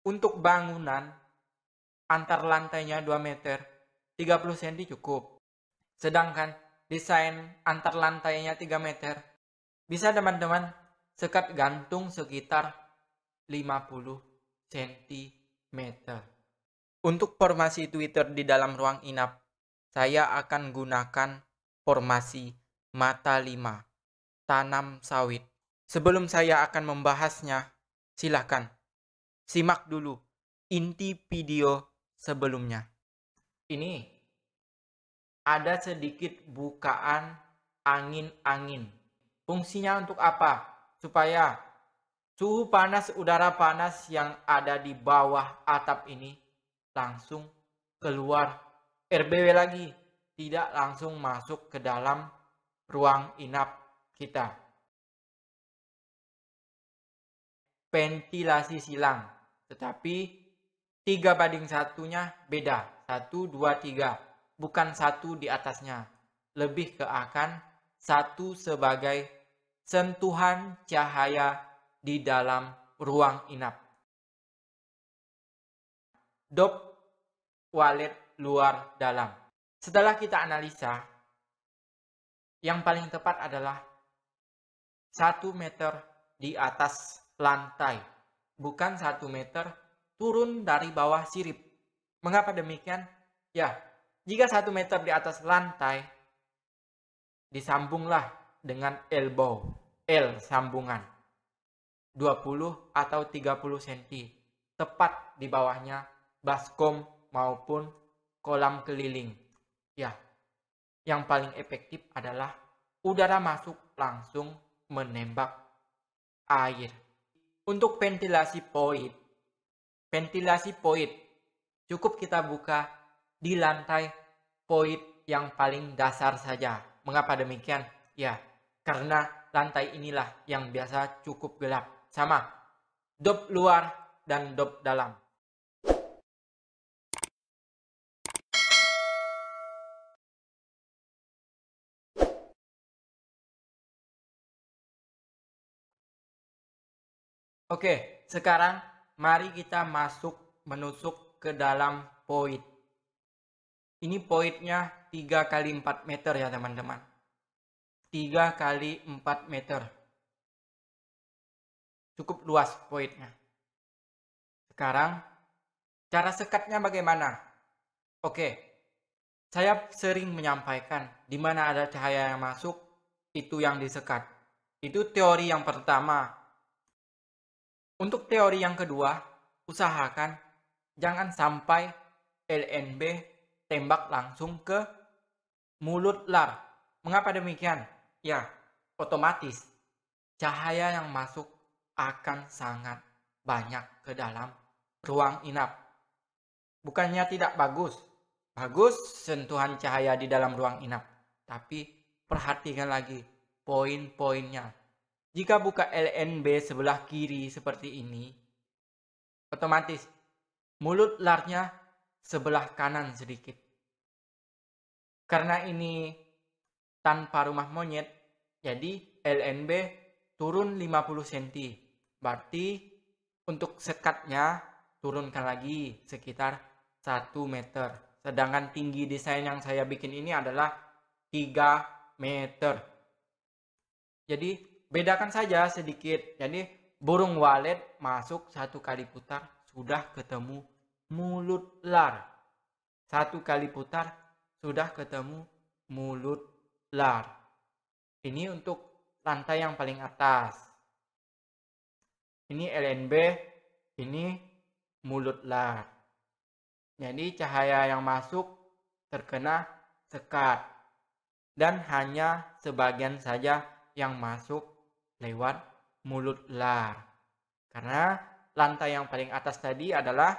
Untuk bangunan, antar lantainya 2 meter, 30 cm cukup. Sedangkan desain antar lantainya 3 meter, bisa teman-teman sekat gantung sekitar 50 cm. Untuk formasi Twitter di dalam ruang inap, saya akan gunakan formasi mata 5, tanam sawit. Sebelum saya akan membahasnya, silakan simak dulu inti video sebelumnya. Ini ada sedikit bukaan angin-angin. Fungsinya untuk apa? Supaya suhu panas udara panas yang ada di bawah atap ini langsung keluar RBW lagi, tidak langsung masuk ke dalam ruang inap kita. Ventilasi silang, tetapi 3:1-nya beda, 1, 2, 3, bukan 1 di atasnya, lebih ke akan 1 sebagai sentuhan cahaya di dalam ruang inap. Dop walet luar dalam. Setelah kita analisa, yang paling tepat adalah 1 meter di atas lantai, bukan 1 meter turun dari bawah sirip. Mengapa demikian? Ya, jika 1 meter di atas lantai, disambunglah dengan elbow, L sambungan, 20 atau 30 cm, tepat di bawahnya baskom maupun kolam keliling. Ya, yang paling efektif adalah udara masuk langsung menembak air. Untuk ventilasi void, cukup kita buka di lantai void yang paling dasar saja. Mengapa demikian? Ya, karena lantai inilah yang biasa cukup gelap. Sama, dop luar dan dop dalam. Oke, sekarang mari kita menusuk ke dalam void. Ini voidnya 3 kali 4 meter ya teman-teman. 3 kali 4 meter. Cukup luas voidnya. Sekarang, cara sekatnya bagaimana? Oke, saya sering menyampaikan di mana ada cahaya yang masuk, itu yang disekat. Itu teori yang pertama. Untuk teori yang kedua, usahakan jangan sampai LNB tembak langsung ke mulut lar. Mengapa demikian? Ya, otomatis cahaya yang masuk akan sangat banyak ke dalam ruang inap. Bukannya tidak bagus. Bagus sentuhan cahaya di dalam ruang inap. Tapi perhatikan lagi poin-poinnya. Jika buka LNB sebelah kiri seperti ini, otomatis mulut larnya sebelah kanan sedikit. Karena ini tanpa rumah monyet, jadi LNB turun 50 cm. Berarti untuk sekatnya turunkan lagi sekitar 1 meter. Sedangkan tinggi desain yang saya bikin ini adalah 3 meter. Jadi bedakan saja sedikit. Jadi burung walet masuk 1 kali putar sudah ketemu mulut lar. 1 kali putar sudah ketemu mulut lar. Ini untuk lantai yang paling atas. Ini LNB, ini mulut lar. Jadi cahaya yang masuk terkena sekat. Dan hanya sebagian saja yang masuk lewat mulut lar. Karena lantai yang paling atas tadi adalah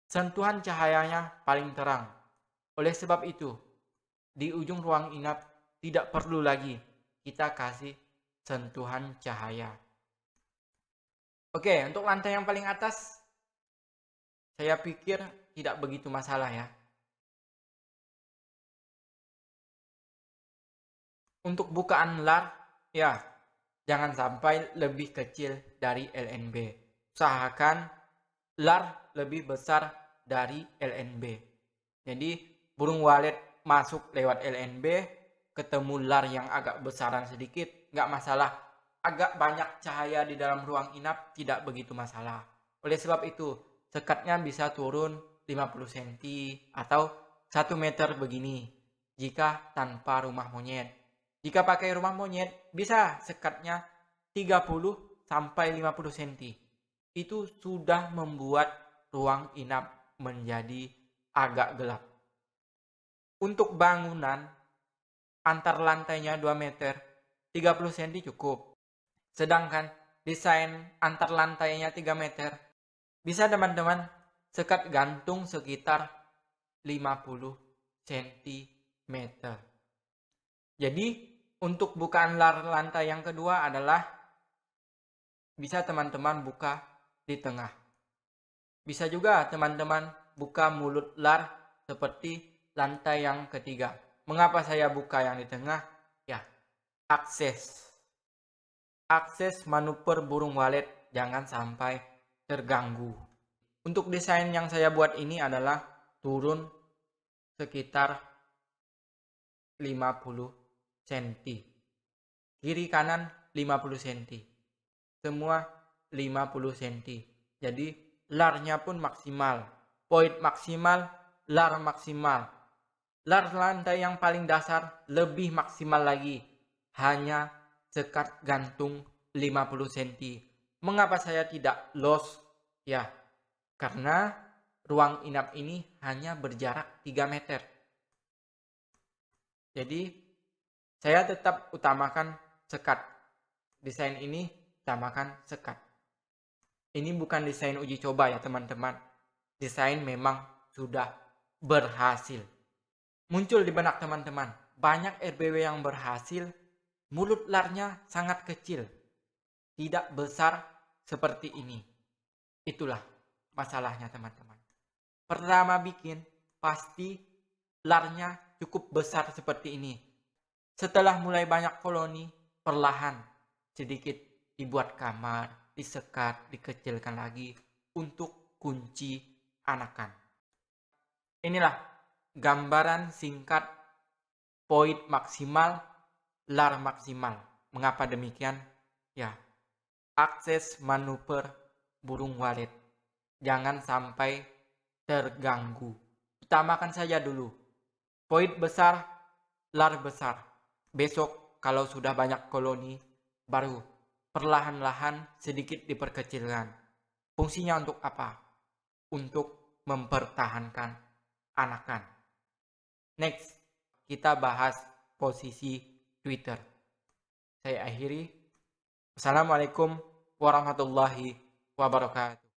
sentuhan cahayanya paling terang. Oleh sebab itu, di ujung ruang inap tidak perlu lagi kita kasih sentuhan cahaya. Oke, untuk lantai yang paling atas, saya pikir tidak begitu masalah ya. Untuk bukaan lar, ya jangan sampai lebih kecil dari LNB. Usahakan lar lebih besar dari LNB. Jadi burung walet masuk lewat LNB, ketemu lar yang agak besaran sedikit, nggak masalah. Agak banyak cahaya di dalam ruang inap, tidak begitu masalah. Oleh sebab itu, sekatnya bisa turun 50 cm atau 1 meter begini jika tanpa rumah monyet. Jika pakai rumah monyet, bisa sekatnya 30 sampai 50 cm. Itu sudah membuat ruang inap menjadi agak gelap. Untuk bangunan, antar lantainya 2 meter, 30 cm cukup. Sedangkan desain antar lantainya 3 meter, bisa teman-teman sekat gantung sekitar 50 cm. Jadi untuk bukaan lantai yang kedua adalah bisa teman-teman buka di tengah. Bisa juga teman-teman buka mulut lar seperti lantai yang ketiga. Mengapa saya buka yang di tengah? Ya, akses manuver burung walet jangan sampai terganggu. Untuk desain yang saya buat ini adalah turun sekitar 50 cm. Kiri kanan 50 cm. Semua 50 cm. Jadi larnya pun maksimal. Poin maksimal, lar maksimal. Lar lantai yang paling dasar lebih maksimal lagi. Hanya sekat gantung 50 cm. Mengapa saya tidak los? Ya, karena ruang inap ini hanya berjarak 3 meter. Jadi, saya tetap utamakan sekat. Desain ini utamakan sekat. Ini bukan desain uji coba ya teman-teman. Desain memang sudah berhasil. Muncul di benak teman-teman. Banyak RBW yang berhasil. Mulut larnya sangat kecil, tidak besar seperti ini. Itulah masalahnya teman-teman. Pertama bikin, pasti larnya cukup besar seperti ini. Setelah mulai banyak koloni, perlahan sedikit dibuat kamar, disekat, dikecilkan lagi untuk kunci anakan. Inilah gambaran singkat poin maksimal, lar maksimal. Mengapa demikian? Ya, akses manuver burung walet jangan sampai terganggu. Utamakan saja dulu poin besar, lar besar. Besok kalau sudah banyak koloni, baru perlahan-lahan sedikit diperkecilkan. Fungsinya untuk apa? Untuk mempertahankan anakan. Next, kita bahas posisi Twitter. Saya akhiri. Assalamualaikum warahmatullahi wabarakatuh.